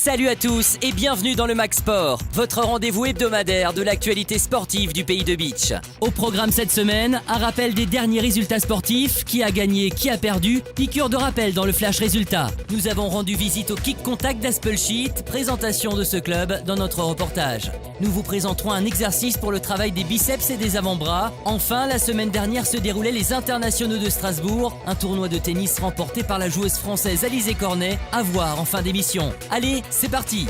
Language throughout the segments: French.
Salut à tous et bienvenue dans le Max Sport, votre rendez-vous hebdomadaire de l'actualité sportive du pays de Beach. Au programme cette semaine, un rappel des derniers résultats sportifs, qui a gagné, qui a perdu, piqûre de rappel dans le flash résultat. Nous avons rendu visite au Kick Contact d'Aspelshit, présentation de ce club dans notre reportage. Nous vous présenterons un exercice pour le travail des biceps et des avant-bras. Enfin, la semaine dernière se déroulaient les internationaux de Strasbourg, un tournoi de tennis remporté par la joueuse française Alizé Cornet, à voir en fin d'émission. Allez, c'est parti!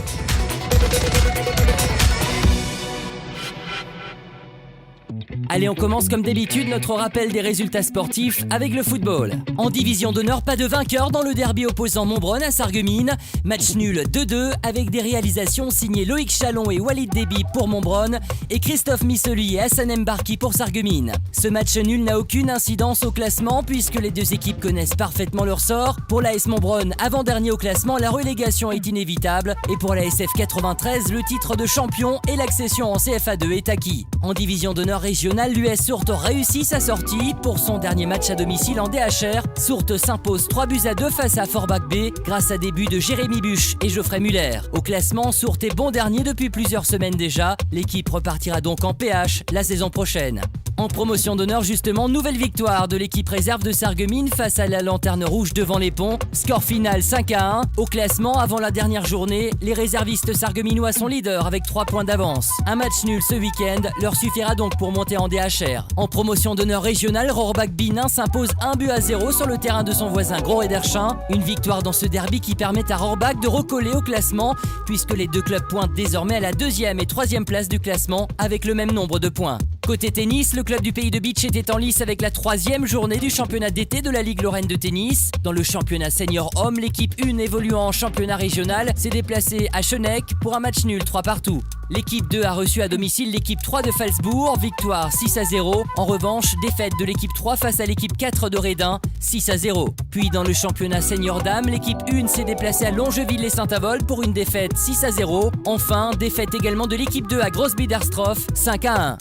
Allez, on commence comme d'habitude notre rappel des résultats sportifs avec le football. En division d'honneur, pas de vainqueur dans le derby opposant Montbronn à Sarreguemines. Match nul 2-2 avec des réalisations signées Loïc Chalon et Walid Déby pour Montbronn et Christophe Missely et Hassan Mbarki pour Sarreguemines. Ce match nul n'a aucune incidence au classement puisque les deux équipes connaissent parfaitement leur sort. Pour l'AS Montbronn, avant-dernier au classement, la relégation est inévitable. Et pour la SF 93, le titre de champion et l'accession en CFA2 est acquis. En division d'honneur régionale, l'US Sourtes réussit sa sortie. Pour son dernier match à domicile en DHR, Sourtes s'impose 3-2 face à Forbach B grâce à des buts de Jérémy Buche et Geoffrey Muller. Au classement, Sourtes est bon dernier depuis plusieurs semaines déjà. L'équipe repartira donc en PH la saison prochaine. En promotion d'honneur justement, nouvelle victoire de l'équipe réserve de Sarreguemines face à la Lanterne Rouge devant les Ponts. Score final 5-1. Au classement, avant la dernière journée, les réservistes sarregueminois sont leaders avec 3 points d'avance. Un match nul ce week-end leur suffira donc pour monter en DHR. En promotion d'honneur régionale, Rohrbach Binin s'impose 1-0 sur le terrain de son voisin Gros Ederchin. Une victoire dans ce derby qui permet à Rohrbach de recoller au classement puisque les deux clubs pointent désormais à la 2e et 3e place du classement avec le même nombre de points. Côté tennis, le club du pays de Beach était en lice avec la 3e journée du championnat d'été de la Ligue Lorraine de tennis. Dans le championnat senior homme, l'équipe 1 évoluant en championnat régional s'est déplacée à Schöneck pour un match nul 3-3. L'équipe 2 a reçu à domicile l'équipe 3 de Phalsbourg, victoire 6-0. En revanche, défaite de l'équipe 3 face à l'équipe 4 de Redin, 6-0. Puis dans le championnat senior dames, l'équipe 1 s'est déplacée à Longeville-les-Saint-Avold pour une défaite 6-0. Enfin, défaite également de l'équipe 2 à Grossbiederstroff, 5-1.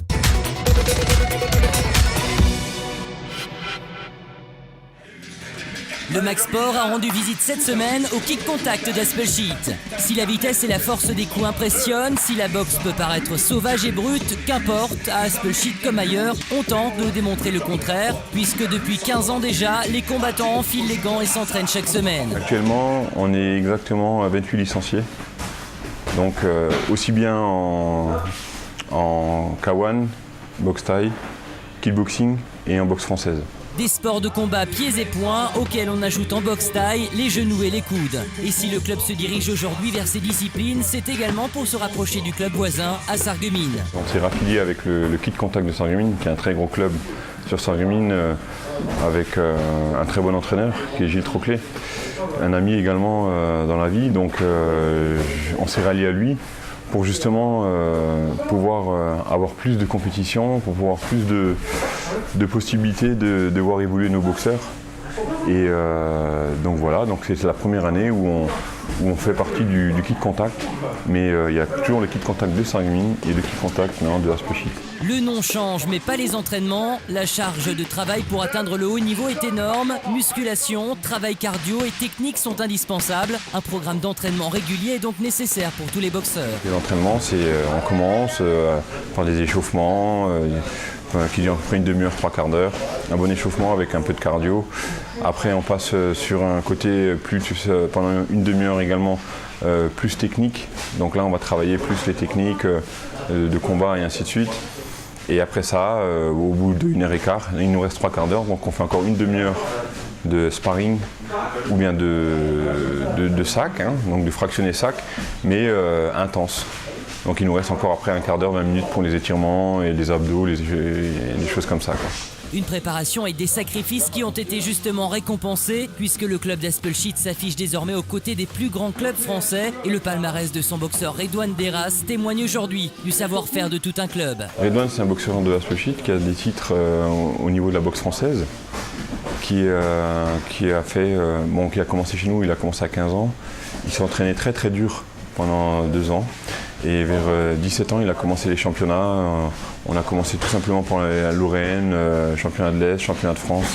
Le Max Sport a rendu visite cette semaine au Kick Contact d'Aspelshit. Si la vitesse et la force des coups impressionnent, si la boxe peut paraître sauvage et brute, qu'importe, à Aspelshit comme ailleurs, on tente de démontrer le contraire, puisque depuis 15 ans déjà, les combattants enfilent les gants et s'entraînent chaque semaine. Actuellement, on est exactement à 28 licenciés, donc aussi bien en K1, boxe thaï, kickboxing et en boxe française. Des sports de combat pieds et poings auxquels on ajoute en boxe taille les genoux et les coudes. Et si le club se dirige aujourd'hui vers ces disciplines, c'est également pour se rapprocher du club voisin à Sarreguemines. On s'est raffilié avec le Kick Contact de Sarreguemines, qui est un très gros club sur Sarreguemines, avec un très bon entraîneur qui est Gilles Troclet, un ami également dans la vie. Donc on s'est rallié à lui pour justement pouvoir avoir plus de compétition, pour pouvoir plus de possibilités de voir évoluer nos boxeurs. Et donc voilà, donc c'est la première année où on fait partie du Kick Contact, mais il y a toujours le Kick Contact de Sarreguemines et le Kick Contact de Aspelshit. Le nom change, mais pas les entraînements. La charge de travail pour atteindre le haut niveau est énorme. Musculation, travail cardio et technique sont indispensables. Un programme d'entraînement régulier est donc nécessaire pour tous les boxeurs. L'entraînement, on commence par des échauffements qui durent à peu près une demi-heure, 3/4 d'heure. Un bon échauffement avec un peu de cardio. Après, on passe sur un côté pendant une demi-heure également plus technique. Donc là, on va travailler plus les techniques de combat et ainsi de suite. Et après ça, au bout d'1h15, il nous reste 3/4 d'heure, donc on fait encore une demi-heure de sparring ou bien de sac, donc de fractionner sac, mais intense. Donc il nous reste encore après un quart d'heure, 20 minutes pour les étirements et les abdos, les choses comme ça, quoi. Une préparation et des sacrifices qui ont été justement récompensés puisque le club d'Aspelshit s'affiche désormais aux côtés des plus grands clubs français et le palmarès de son boxeur Redouane Deras témoigne aujourd'hui du savoir-faire de tout un club. Redouane, c'est un boxeur de Aspelshit qui a des titres au niveau de la boxe française, qui a commencé chez nous, il a commencé à 15 ans. Il s'est entraîné très très dur pendant 2 ans. Et vers 17 ans, il a commencé les championnats. On a commencé tout simplement pour la Lorraine, championnat de l'Est, championnat de France,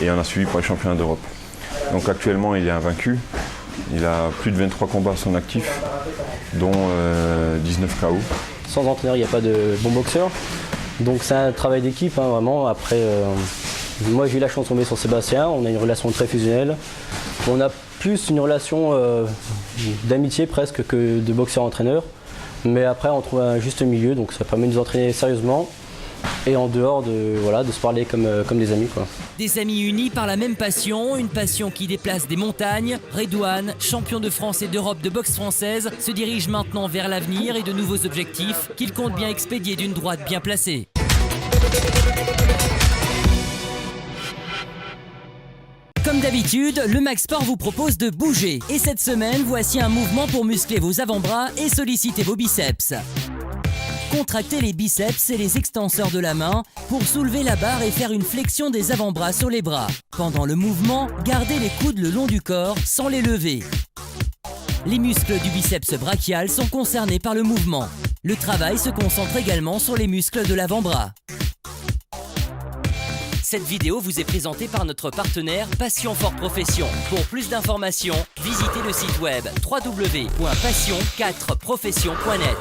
et on a suivi pour les championnats d'Europe. Donc actuellement, il est invaincu. Il a plus de 23 combats à son actif. dont 19 KO. Sans entraîneur, il n'y a pas de bon boxeur. Donc c'est un travail d'équipe, hein, vraiment. Après, moi j'ai eu la chance de tomber sur Sébastien, on a une relation très fusionnelle. On a plus une relation d'amitié presque que de boxeur-entraîneur. Mais après on trouve un juste milieu, donc ça permet de nous entraîner sérieusement. Et en dehors de se parler comme des amis, quoi. Des amis unis par la même passion, une passion qui déplace des montagnes. Redouane, champion de France et d'Europe de boxe française, se dirige maintenant vers l'avenir et de nouveaux objectifs qu'il compte bien expédier d'une droite bien placée. Comme d'habitude, le Max Sport vous propose de bouger. Et cette semaine, voici un mouvement pour muscler vos avant-bras et solliciter vos biceps. Contractez les biceps et les extenseurs de la main pour soulever la barre et faire une flexion des avant-bras sur les bras. Pendant le mouvement, gardez les coudes le long du corps sans les lever. Les muscles du biceps brachial sont concernés par le mouvement. Le travail se concentre également sur les muscles de l'avant-bras. Cette vidéo vous est présentée par notre partenaire Passion for Profession. Pour plus d'informations, visitez le site web www.passion4profession.net.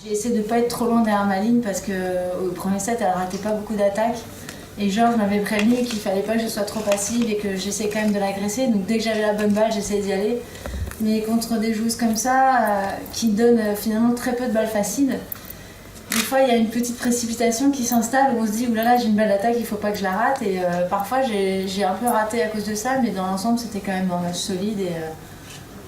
J'ai essayé de ne pas être trop loin derrière ma ligne parce qu'au premier set, elle ratait pas beaucoup d'attaques. Et Georges m'avait prévenu qu'il fallait pas que je sois trop passive et que j'essayais quand même de l'agresser. Donc dès que j'avais la bonne balle, j'essayais d'y aller. Mais contre des joueuses comme ça, qui donnent finalement très peu de balles faciles, des fois il y a une petite précipitation qui s'installe où on se dit oulala, j'ai une balle d'attaque, il faut pas que je la rate. Et parfois j'ai un peu raté à cause de ça, mais dans l'ensemble c'était quand même un match solide. Et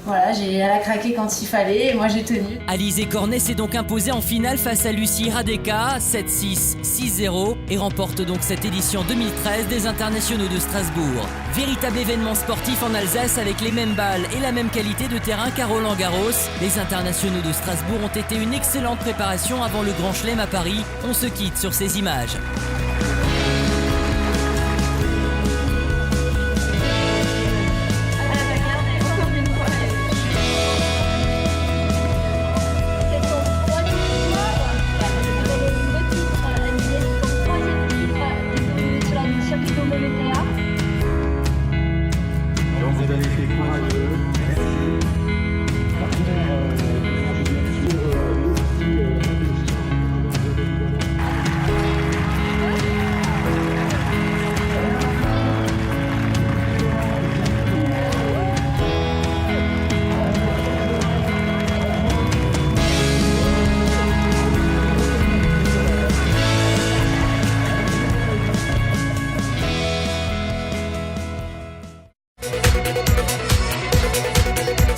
voilà, elle a craqué quand il fallait et moi j'ai tenu. Alizé Cornet s'est donc imposée en finale face à Lucie Radeka, 7-6, 6-0, et remporte donc cette édition 2013 des Internationaux de Strasbourg. Véritable événement sportif en Alsace avec les mêmes balles et la même qualité de terrain qu'à Roland-Garros. Les Internationaux de Strasbourg ont été une excellente préparation avant le Grand Chelem à Paris. On se quitte sur ces images.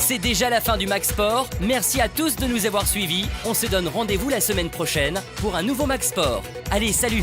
C'est déjà la fin du Max Sport. Merci à tous de nous avoir suivis. On se donne rendez-vous la semaine prochaine pour un nouveau Max Sport. Allez, salut!